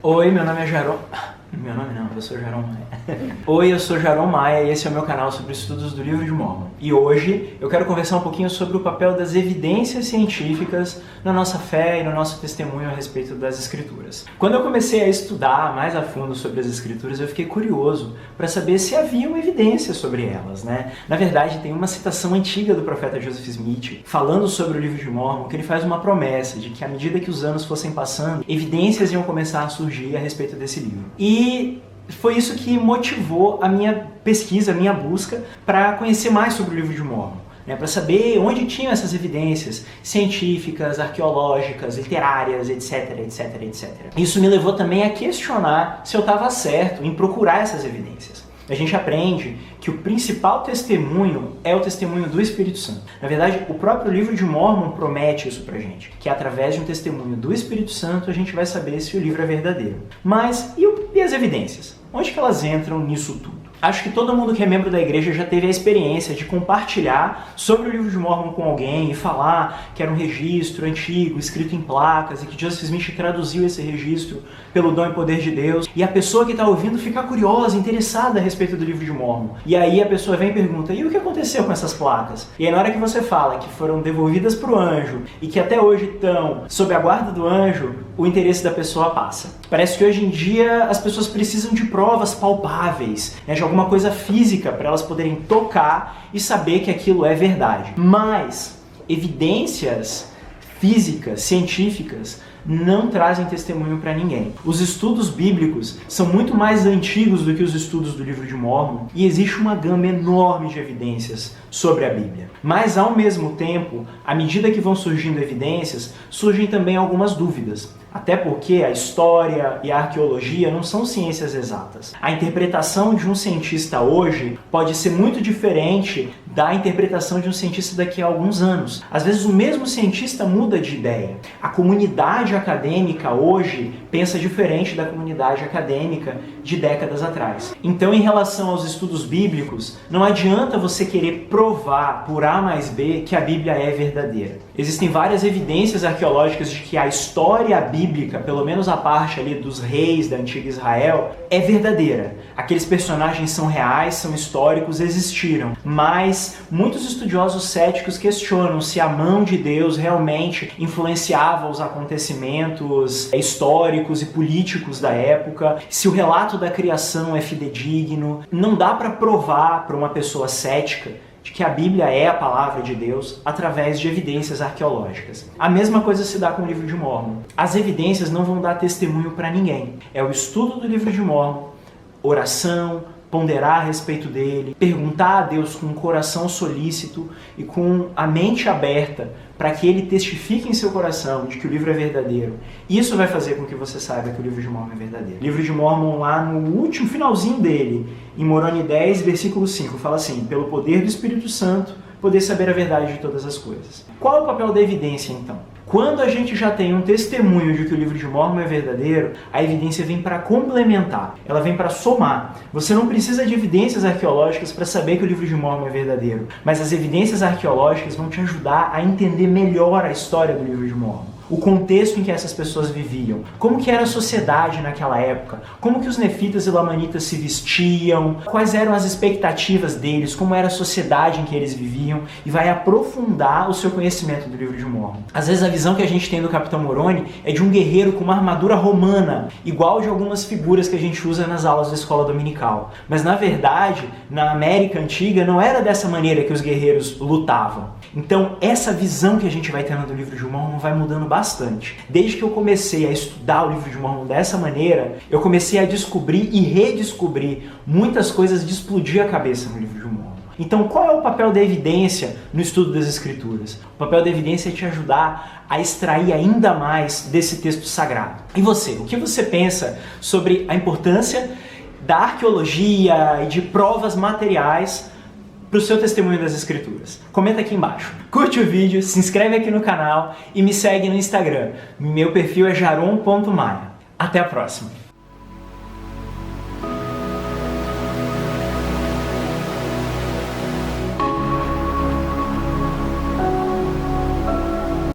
Oi, meu nome é Jaron... Meu nome não, eu sou Jaron Maia. Oi, eu sou Jaron Maia e esse é o meu canal sobre estudos do Livro de Mórmon. E hoje eu quero conversar um pouquinho sobre o papel das evidências científicas na nossa fé e no nosso testemunho a respeito das Escrituras. Quando eu comecei a estudar mais a fundo sobre as Escrituras, eu fiquei curioso para saber se haviam evidências sobre elas, né? Na verdade, tem uma citação antiga do profeta Joseph Smith falando sobre o Livro de Mórmon, que ele faz uma promessa de que à medida que os anos fossem passando, evidências iam começar a surgir a respeito desse livro. E foi isso que motivou a minha pesquisa, a minha busca para conhecer mais sobre o Livro de Mórmon, né, para saber onde tinham essas evidências científicas, arqueológicas, literárias, etc, etc, etc. Isso me levou também a questionar se eu estava certo em procurar essas evidências. A gente aprende que o principal testemunho é o testemunho do Espírito Santo. Na verdade, o próprio Livro de Mórmon promete isso pra gente, que através de um testemunho do Espírito Santo a gente vai saber se o livro é verdadeiro. Mas e as evidências? Onde que elas entram nisso tudo? Acho que todo mundo que é membro da igreja já teve a experiência de compartilhar sobre o Livro de Mórmon com alguém e falar que era um registro antigo, escrito em placas, e que Joseph Smith traduziu esse registro pelo dom e poder de Deus, e a pessoa que está ouvindo fica curiosa, interessada a respeito do Livro de Mórmon. E aí a pessoa vem e pergunta, e o que aconteceu com essas placas? E aí na hora que você fala que foram devolvidas para o anjo e que até hoje estão sob a guarda do anjo, o interesse da pessoa passa. Parece que hoje em dia as pessoas precisam de provas palpáveis, né, de alguma coisa física para elas poderem tocar e saber que aquilo é verdade. Mas evidências físicas, científicas, não trazem testemunho para ninguém. Os estudos bíblicos são muito mais antigos do que os estudos do Livro de Mórmon e existe uma gama enorme de evidências sobre a Bíblia. Mas, ao mesmo tempo, à medida que vão surgindo evidências, surgem também algumas dúvidas. Até porque a história e a arqueologia não são ciências exatas. A interpretação de um cientista hoje pode ser muito diferente da interpretação de um cientista daqui a alguns anos. Às vezes o mesmo cientista muda de ideia. A comunidade acadêmica hoje pensa diferente da comunidade acadêmica de décadas atrás. Então, em relação aos estudos bíblicos, não adianta você querer provar por A mais B que a Bíblia é verdadeira. Existem várias evidências arqueológicas de que a história bíblica, pelo menos a parte ali dos reis da antiga Israel, é verdadeira. Aqueles personagens são reais, são históricos, existiram. Mas muitos estudiosos céticos questionam se a mão de Deus realmente influenciava os acontecimentos históricos e políticos da época, se o relato da criação é fidedigno. Não dá para provar para uma pessoa cética de que a Bíblia é a palavra de Deus através de evidências arqueológicas. A mesma coisa se dá com o Livro de Mórmon. As evidências não vão dar testemunho para ninguém. É o estudo do Livro de Mórmon, oração, ponderar a respeito dele, perguntar a Deus com um coração solícito e com a mente aberta para que ele testifique em seu coração de que o livro é verdadeiro. Isso vai fazer com que você saiba que o Livro de Mórmon é verdadeiro. O Livro de Mórmon, lá no último finalzinho dele, em Moroni 10, versículo 5, fala assim: pelo poder do Espírito Santo, poder saber a verdade de todas as coisas. Qual é o papel da evidência, então? Quando a gente já tem um testemunho de que o Livro de Mórmon é verdadeiro, a evidência vem para complementar, ela vem para somar. Você não precisa de evidências arqueológicas para saber que o Livro de Mórmon é verdadeiro, mas as evidências arqueológicas vão te ajudar a entender melhor a história do Livro de Mórmon. O contexto em que essas pessoas viviam, como que era a sociedade naquela época, como que os nefitas e lamanitas se vestiam, quais eram as expectativas deles, como era a sociedade em que eles viviam, e vai aprofundar o seu conhecimento do Livro de Mórmon. Às vezes a visão que a gente tem do Capitão Moroni é de um guerreiro com uma armadura romana, igual de algumas figuras que a gente usa nas aulas da escola dominical. Mas na verdade, na América Antiga, não era dessa maneira que os guerreiros lutavam. Então, essa visão que a gente vai tendo do Livro de Mórmon vai mudando bastante. Desde que eu comecei a estudar o Livro de Mórmon dessa maneira, eu comecei a descobrir e redescobrir muitas coisas de explodir a cabeça no Livro de Mórmon. Então, qual é o papel da evidência no estudo das Escrituras? O papel da evidência é te ajudar a extrair ainda mais desse texto sagrado. E você? O que você pensa sobre a importância da arqueologia e de provas materiais para o seu testemunho das Escrituras? Comenta aqui embaixo. Curte o vídeo, se inscreve aqui no canal e me segue no Instagram. Meu perfil é jaron.maia. Até a próxima!